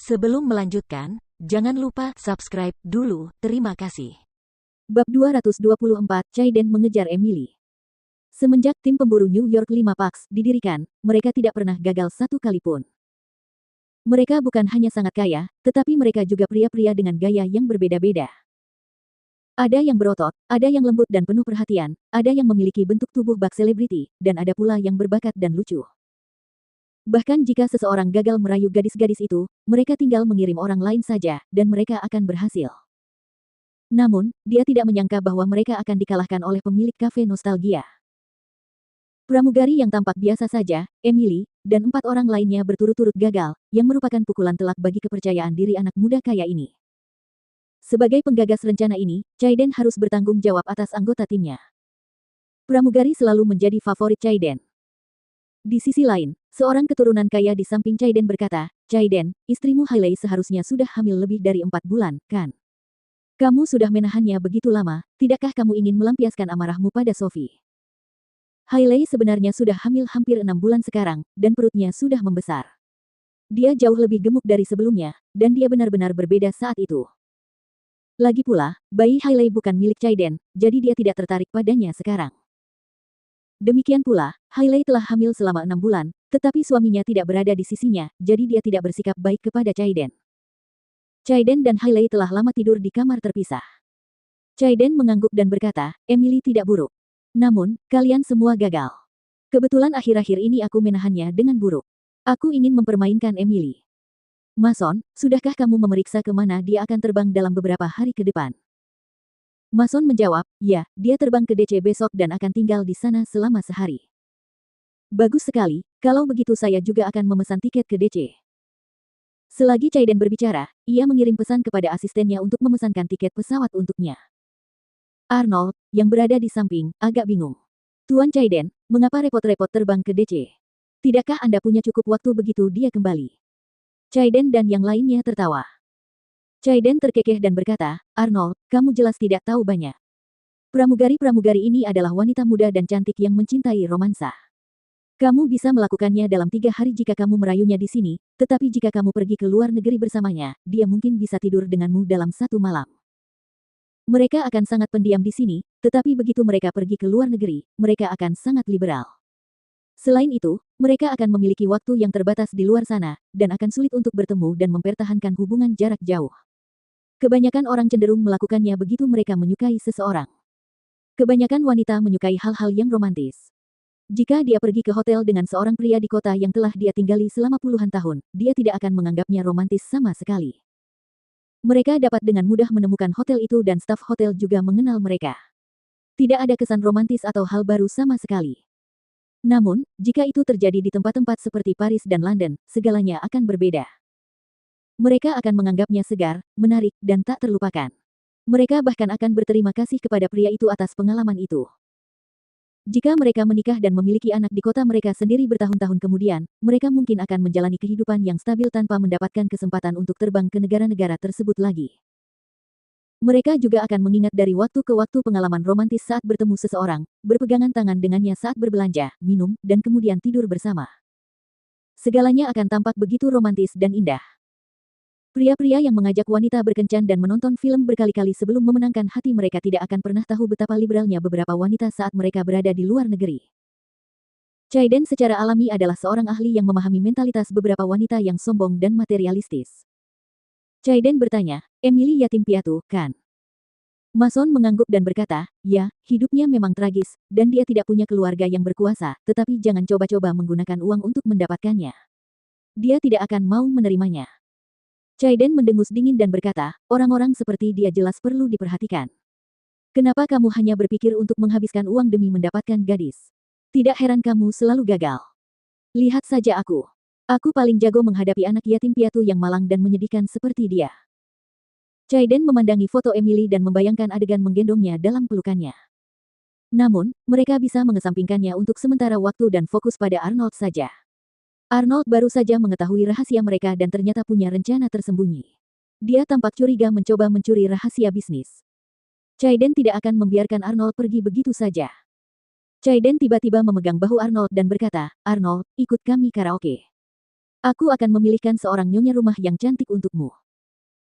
Sebelum melanjutkan, jangan lupa subscribe dulu, terima kasih. Bab 224, Chaiden mengejar Emily. Semenjak tim pemburu New York 5 Pax didirikan, mereka tidak pernah gagal satu kali pun. Mereka bukan hanya sangat kaya, tetapi mereka juga pria-pria dengan gaya yang berbeda-beda. Ada yang berotot, ada yang lembut dan penuh perhatian, ada yang memiliki bentuk tubuh bak selebriti, dan ada pula yang berbakat dan lucu. Bahkan jika seseorang gagal merayu gadis-gadis itu, mereka tinggal mengirim orang lain saja, dan mereka akan berhasil. Namun, dia tidak menyangka bahwa mereka akan dikalahkan oleh pemilik kafe nostalgia. Pramugari yang tampak biasa saja, Emily, dan 4 orang lainnya berturut-turut gagal, yang merupakan pukulan telak bagi kepercayaan diri anak muda kaya ini. Sebagai penggagas rencana ini, Chaiden harus bertanggung jawab atas anggota timnya. Pramugari selalu menjadi favorit Chaiden. Di sisi lain, seorang keturunan kaya di samping Chaiden berkata, "Chaiden, istrimu Hailey seharusnya sudah hamil lebih dari 4 bulan, kan? Kamu sudah menahannya begitu lama, tidakkah kamu ingin melampiaskan amarahmu pada Sophie? Hailey sebenarnya sudah hamil hampir 6 bulan sekarang, dan perutnya sudah membesar. Dia jauh lebih gemuk dari sebelumnya, dan dia benar-benar berbeda saat itu. Lagi pula, bayi Hailey bukan milik Chaiden, jadi dia tidak tertarik padanya sekarang. Demikian pula, Hailey telah hamil selama 6 bulan, tetapi suaminya tidak berada di sisinya, jadi dia tidak bersikap baik kepada Chaiden. Chaiden dan Hailey telah lama tidur di kamar terpisah. Chaiden mengangguk dan berkata, "Emily tidak buruk. Namun, kalian semua gagal. Kebetulan akhir-akhir ini aku menahannya dengan buruk. Aku ingin mempermainkan Emily. Mason, sudahkah kamu memeriksa kemana dia akan terbang dalam beberapa hari ke depan?" Mason menjawab, "Ya, dia terbang ke DC besok dan akan tinggal di sana selama sehari." "Bagus sekali, kalau begitu saya juga akan memesan tiket ke DC." Selagi Chaiden berbicara, ia mengirim pesan kepada asistennya untuk memesankan tiket pesawat untuknya. Arnold, yang berada di samping, agak bingung. "Tuan Chaiden, mengapa repot-repot terbang ke DC? Tidakkah Anda punya cukup waktu begitu dia kembali?" Chaiden dan yang lainnya tertawa. Chaiden terkekeh dan berkata, "Arnold, kamu jelas tidak tahu banyak. Pramugari-pramugari ini adalah wanita muda dan cantik yang mencintai romansa. Kamu bisa melakukannya dalam 3 hari jika kamu merayunya di sini, tetapi jika kamu pergi ke luar negeri bersamanya, dia mungkin bisa tidur denganmu dalam 1 malam. Mereka akan sangat pendiam di sini, tetapi begitu mereka pergi ke luar negeri, mereka akan sangat liberal. Selain itu, mereka akan memiliki waktu yang terbatas di luar sana, dan akan sulit untuk bertemu dan mempertahankan hubungan jarak jauh. Kebanyakan orang cenderung melakukannya begitu mereka menyukai seseorang. Kebanyakan wanita menyukai hal-hal yang romantis. Jika dia pergi ke hotel dengan seorang pria di kota yang telah dia tinggali selama puluhan tahun, dia tidak akan menganggapnya romantis sama sekali. Mereka dapat dengan mudah menemukan hotel itu dan staf hotel juga mengenal mereka. Tidak ada kesan romantis atau hal baru sama sekali. Namun, jika itu terjadi di tempat-tempat seperti Paris dan London, segalanya akan berbeda. Mereka akan menganggapnya segar, menarik, dan tak terlupakan. Mereka bahkan akan berterima kasih kepada pria itu atas pengalaman itu. Jika mereka menikah dan memiliki anak di kota mereka sendiri bertahun-tahun kemudian, mereka mungkin akan menjalani kehidupan yang stabil tanpa mendapatkan kesempatan untuk terbang ke negara-negara tersebut lagi. Mereka juga akan mengingat dari waktu ke waktu pengalaman romantis saat bertemu seseorang, berpegangan tangan dengannya saat berbelanja, minum, dan kemudian tidur bersama. Segalanya akan tampak begitu romantis dan indah. Pria-pria yang mengajak wanita berkencan dan menonton film berkali-kali sebelum memenangkan hati mereka tidak akan pernah tahu betapa liberalnya beberapa wanita saat mereka berada di luar negeri. Chaiden secara alami adalah seorang ahli yang memahami mentalitas beberapa wanita yang sombong dan materialistis. Chaiden bertanya, "Emily yatim piatu, kan?" Mason mengangguk dan berkata, "Ya, hidupnya memang tragis, dan dia tidak punya keluarga yang berkuasa, tetapi jangan coba-coba menggunakan uang untuk mendapatkannya. Dia tidak akan mau menerimanya." Chaiden mendengus dingin dan berkata, "Orang-orang seperti dia jelas perlu diperhatikan. Kenapa kamu hanya berpikir untuk menghabiskan uang demi mendapatkan gadis? Tidak heran kamu selalu gagal. Lihat saja aku. Aku paling jago menghadapi anak yatim piatu yang malang dan menyedihkan seperti dia." Chaiden memandangi foto Emily dan membayangkan adegan menggendongnya dalam pelukannya. Namun, mereka bisa mengesampingkannya untuk sementara waktu dan fokus pada Arnold saja. Arnold baru saja mengetahui rahasia mereka dan ternyata punya rencana tersembunyi. Dia tampak curiga mencoba mencuri rahasia bisnis. Chaiden tidak akan membiarkan Arnold pergi begitu saja. Chaiden tiba-tiba memegang bahu Arnold dan berkata, "Arnold, ikut kami karaoke." Aku akan memilihkan seorang nyonya rumah yang cantik untukmu.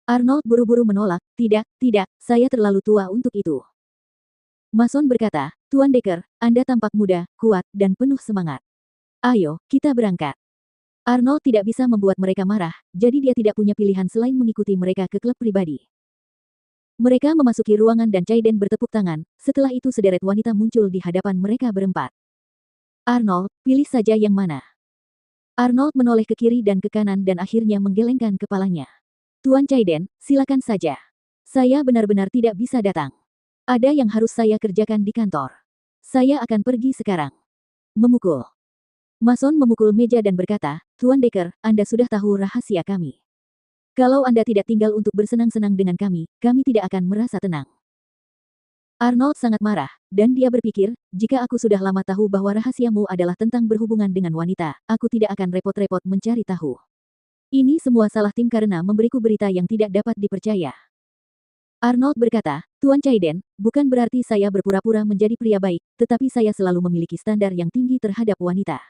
Arnold buru-buru menolak, tidak, saya terlalu tua untuk itu. Mason berkata, Tuan Dekker, Anda tampak muda, kuat, dan penuh semangat. Ayo, kita berangkat. Arnold tidak bisa membuat mereka marah, jadi dia tidak punya pilihan selain mengikuti mereka ke klub pribadi. Mereka memasuki ruangan dan Chaiden bertepuk tangan, setelah itu sederet wanita muncul di hadapan mereka berempat. Arnold, pilih saja yang mana. Arnold menoleh ke kiri dan ke kanan dan akhirnya menggelengkan kepalanya. Tuan Chaiden, silakan saja. Saya benar-benar tidak bisa datang. Ada yang harus saya kerjakan di kantor. Saya akan pergi sekarang. Memukul. Mason memukul meja dan berkata, Tuan Dekker, Anda sudah tahu rahasia kami. Kalau Anda tidak tinggal untuk bersenang-senang dengan kami tidak akan merasa tenang. Arnold sangat marah, dan dia berpikir, jika aku sudah lama tahu bahwa rahasiamu adalah tentang berhubungan dengan wanita, aku tidak akan repot-repot mencari tahu. Ini semua salah tim karena memberiku berita yang tidak dapat dipercaya. Arnold berkata, Tuan Chaiden, bukan berarti saya berpura-pura menjadi pria baik, tetapi saya selalu memiliki standar yang tinggi terhadap wanita.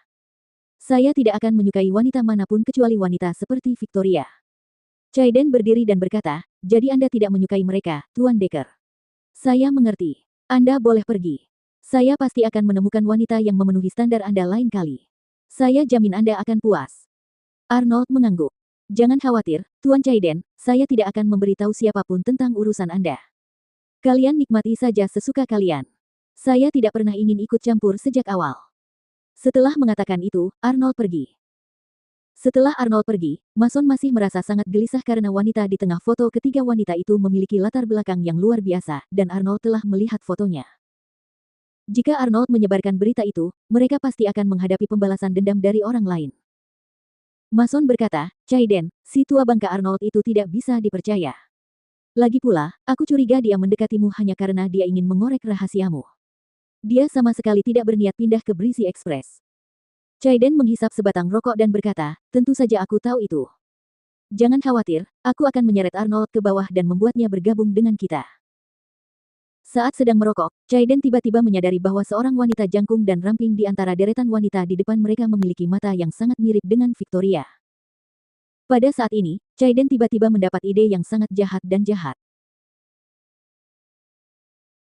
Saya tidak akan menyukai wanita manapun kecuali wanita seperti Victoria. Chaiden berdiri dan berkata, jadi Anda tidak menyukai mereka, Tuan Dekker. Saya mengerti. Anda boleh pergi. Saya pasti akan menemukan wanita yang memenuhi standar Anda lain kali. Saya jamin Anda akan puas. Arnold mengangguk. Jangan khawatir, Tuan Chaiden, saya tidak akan memberitahu siapapun tentang urusan Anda. Kalian nikmati saja sesuka kalian. Saya tidak pernah ingin ikut campur sejak awal. Setelah mengatakan itu, Arnold pergi. Setelah Arnold pergi, Mason masih merasa sangat gelisah karena wanita di tengah foto ketiga wanita itu memiliki latar belakang yang luar biasa, dan Arnold telah melihat fotonya. Jika Arnold menyebarkan berita itu, mereka pasti akan menghadapi pembalasan dendam dari orang lain. Mason berkata, Chaiden, si tua bangka Arnold itu tidak bisa dipercaya. Lagi pula, aku curiga dia mendekatimu hanya karena dia ingin mengorek rahasiamu. Dia sama sekali tidak berniat pindah ke Breezy Express. Chaiden menghisap sebatang rokok dan berkata, tentu saja aku tahu itu. Jangan khawatir, aku akan menyeret Arnold ke bawah dan membuatnya bergabung dengan kita. Saat sedang merokok, Chaiden tiba-tiba menyadari bahwa seorang wanita jangkung dan ramping di antara deretan wanita di depan mereka memiliki mata yang sangat mirip dengan Victoria. Pada saat ini, Chaiden tiba-tiba mendapat ide yang sangat jahat dan jahat.